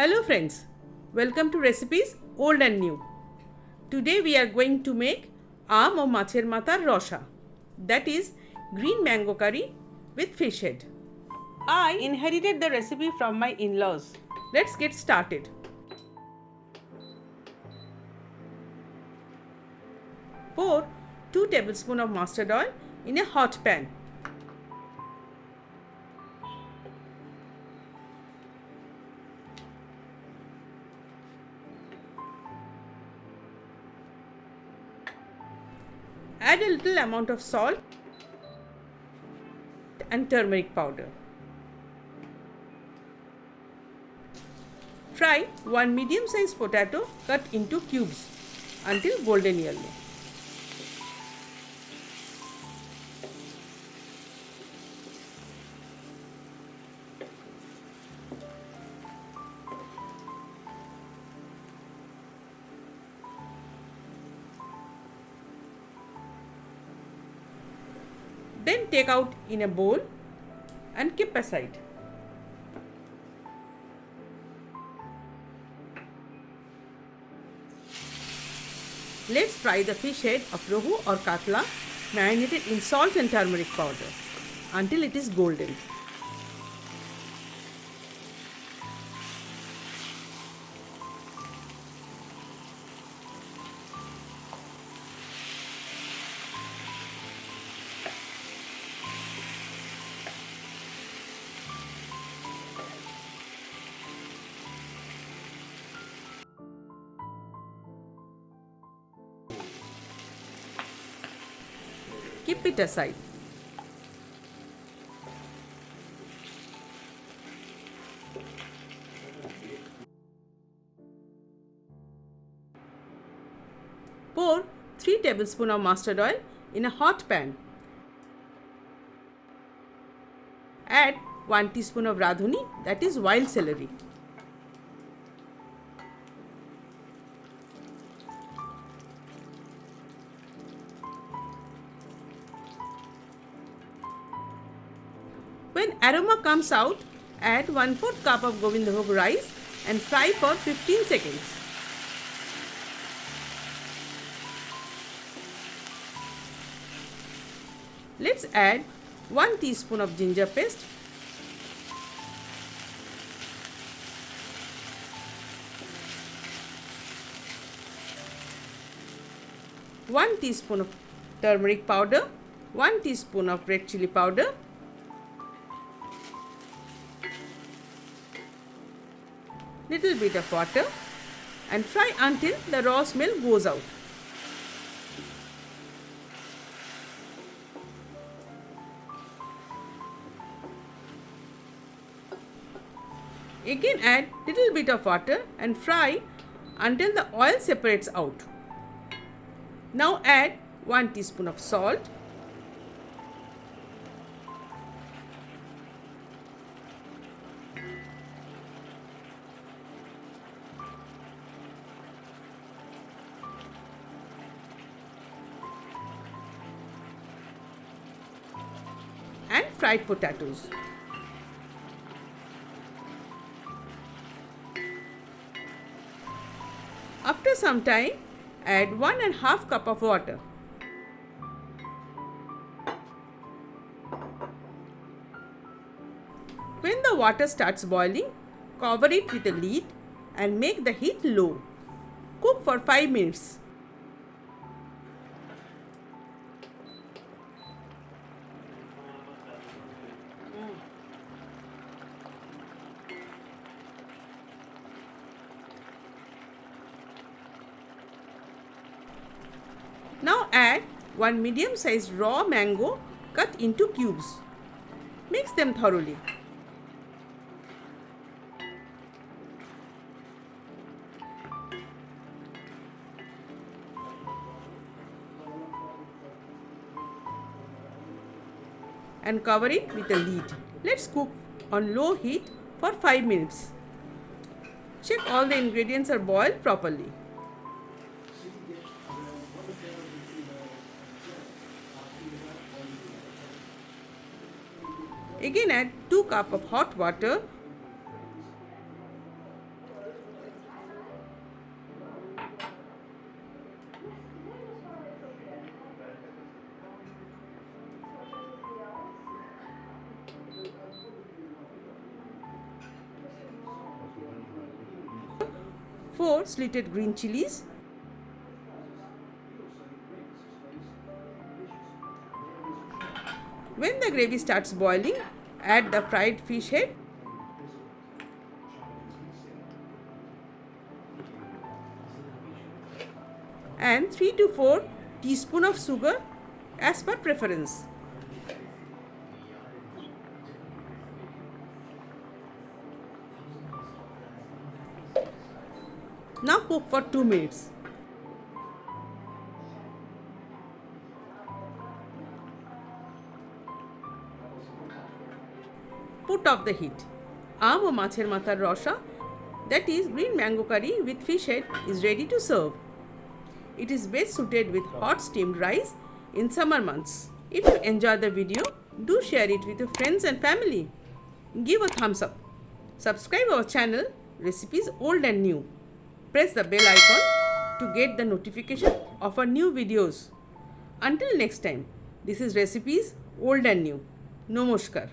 Hello friends, welcome to Recipes Old and New. Today we are going to make Maachher Maathaar Rashaa, that is green mango curry with fish head. I inherited the recipe from my in-laws. Let's get started. Pour 2 tablespoons of mustard oil in a hot pan. Add a little amount of salt and turmeric powder. Fry 1 medium-sized potato cut into cubes until golden yellow. Then take out in a bowl and keep aside. Let's fry the fish head of Rahu or Katla marinated in salt and turmeric powder until it is golden. Keep it aside. Pour 3 tablespoons of mustard oil in a hot pan. Add 1 teaspoon of Radhuni, that is wild celery. When aroma comes out, add 1/4 cup of Govinda Bhog rice and fry for 15 seconds. Let's add 1 teaspoon of ginger paste, one teaspoon of turmeric powder, 1 teaspoon of red chili powder, little bit of water and fry until the raw smell goes out. Again add little bit of water and fry until the oil separates out. Now add 1 teaspoon of salt, and fried potatoes. After some time, add 1½ cup of water. When the water starts boiling, cover it with a lid and make the heat low. Cook for 5 minutes. Now add 1 medium-sized raw mango cut into cubes. Mix them thoroughly. And cover it with a lid. Let's cook on low heat for 5 minutes. Check all the ingredients are boiled properly. Again add 2 cups of hot water 4 slitted green chilies, when the gravy starts boiling, add the fried fish head and 3 to 4 teaspoons of sugar as per preference. Now cook for 2 minutes. Put off the heat. Aam or Macher Maathaar Rashaa, that is green mango curry with fish head, is ready to serve. It is best suited with hot steamed rice in summer months. If you enjoyed the video, do share it with your friends and family. Give a thumbs up. Subscribe our channel Recipes Old and New. Press the bell icon to get the notification of our new videos. Until next time, this is Recipes Old and New. Namaskar.